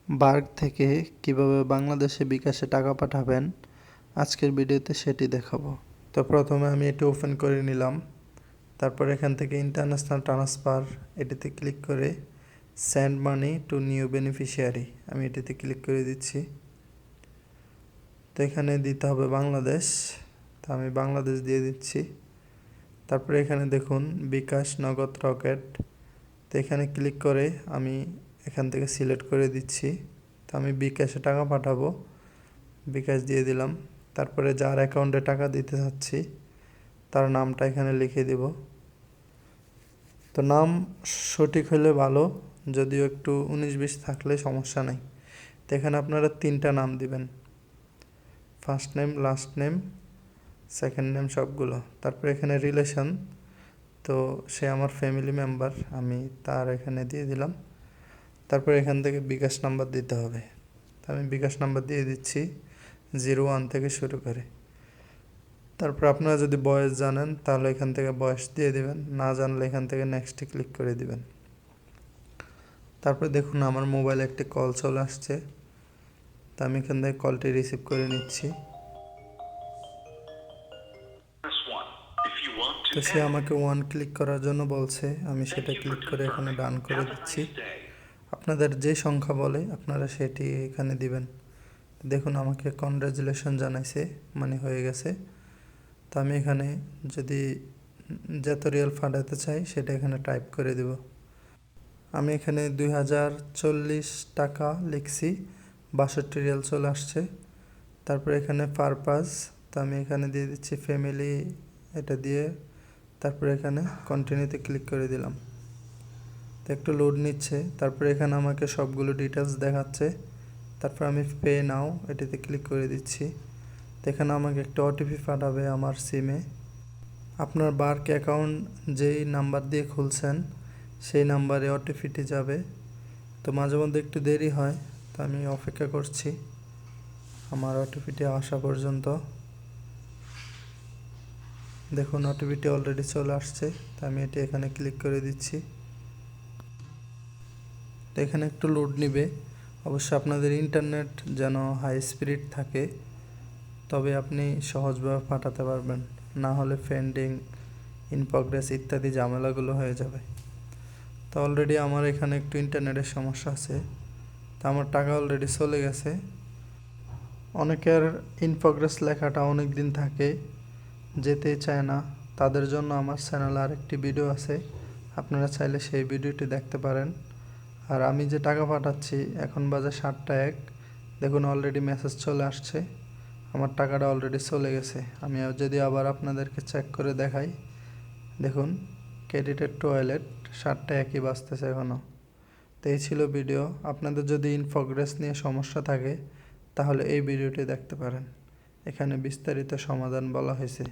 বার্গ থেকে কিভাবে বাংলাদেশে বিকাশে টাকা পাঠাবেন আজকের ভিডিওতে সেটি দেখাবো। তো প্রথমে আমি এটি ওপেন করে নিলাম। তারপর এখান থেকে ইন্টারন্যাশনাল ট্রান্সফার এটিতে ক্লিক করে send money to new beneficiary আমি এটিতে ক্লিক করে দিচ্ছি। তো এখানে দিতে হবে বাংলাদেশ, তো আমি বাংলাদেশ দিয়ে দিচ্ছি। তারপরে এখানে দেখুন বিকাশ নগদ রকেট, তো এখানে ক্লিক করে আমি এখান থেকে সিলেক্ট করে দিচ্ছি। তো আমি বিকাশে টাকা পাঠাবো, বিকাশ দিয়ে দিলাম। তারপরে যার অ্যাকাউন্টে টাকা দিতে চাচ্ছি তার নামটা এখানে লিখে দেব। তো নাম সঠিক হলে ভালো, যদিও একটু 19-20 থাকলে সমস্যা নেই। তো এখানে আপনারা 3টা নাম দিবেন, first name, last name, second name সবগুলো। তারপরে এখানে রিলেশন, তো সে আমার ফ্যামিলি মেম্বার, আমি তার এখানে দিয়ে দিলাম। তারপর এখান থেকে বিকাশ নাম্বার দিতে হবে, তো আমি বিকাশ নাম্বার দিয়ে দিচ্ছি 01 থেকে শুরু করে। তারপর আপনারা যদি বয়স জানেন তাহলে এখান থেকে বয়স দিয়ে দিবেন, না জানলে এখান থেকে নেক্সটে ক্লিক করে দিবেন। তারপর দেখুন আমার মোবাইলে একটি কল চলে আসছে, তো আমি এখান থেকে কলটি রিসিভ করে নিচ্ছি। তো সে আমাকে 1 ক্লিক করার জন্য বলছে, আমি সেটা ক্লিক করে এখানে ডান করে দিচ্ছি। আপনাদের যে সংখ্যা বলে আপনারা সেটি এখানে দিবেন। দেখুন আমাকে কনগ্রাচুলেশন জানাইছে, মানে হয়ে গেছে। তো আমি এখানে যদি যত রিয়াল পাঠাতে চাই সেটা এখানে টাইপ করে দেব। আমি এখানে 2040 টাকা লিখছি, 62 রিয়াল চলে আসছে। তারপর এখানে পারপাস, তো আমি এখানে দিয়ে দিচ্ছি ফ্যামিলি, এটা দিয়ে তারপরে এখানে কন্টিনিউতে ক্লিক করে দিলাম। তো একটু লোড নিচ্ছে, তারপরে এখানে আমাকে সবগুলো ডিটেলস দেখাচ্ছে। তারপর আমি পে নাও এটিতে ক্লিক করে দিচ্ছি। তো এখানে আমাকে একটা ওটিপি পাঠাবে আমার সিমে। আপনার বার্ক অ্যাকাউন্ট যেই নাম্বার দিয়ে খুলছেন সেই নাম্বারে ওটিপিটি যাবে। তো মাঝে মধ্যে একটু দেরি হয়, তো আমি অপেক্ষা করছি আমার ওটিপিটি আসা পর্যন্ত। দেখুন ওটিপিটি অলরেডি চলে আসছে, তো আমি এটি এখানে ক্লিক করে দিচ্ছি। তো এখানে একটু লোড নেবে, অবশ্যই আপনাদের ইন্টারনেট যেন হাই স্পিড থাকে, তবে আপনি সহজভাবে পাঠাতে পারবেন, না হলে পেন্ডিং, ইন প্রগ্রেস ইত্যাদি ঝামেলাগুলো হয়ে যাবে। তো অলরেডি আমার এখানে একটু ইন্টারনেটের সমস্যা আছে, তো আমার টাকা অলরেডি চলে গেছে। অনেকের ইন প্রগ্রেস লেখাটা অনেক দিন থাকে, যেতেই চায় না, তাদের জন্য আমার চ্যানেলে আরেকটি ভিডিও আছে, আপনারা চাইলে সেই ভিডিওটি দেখতে পারেন। আর আমি যে টাকা পাঠাচ্ছি এখন বাজে 7টা 1, দেখুন অলরেডি মেসেজ চলে আসছে, আমার টাকাটা অলরেডি চলে গেছে। আমি যদি আবার আপনাদেরকে চেক করে দেখাই, দেখুন ক্রেডিটেড টু ওয়ালেট, 7টা 1ই বাজতেছে এখনও। তো এই ছিল ভিডিও। আপনাদের যদি ইন প্রগ্রেস নিয়ে সমস্যা থাকে তাহলে এই ভিডিওটি দেখতে পারেন, এখানে বিস্তারিত সমাধান বলা হয়েছে।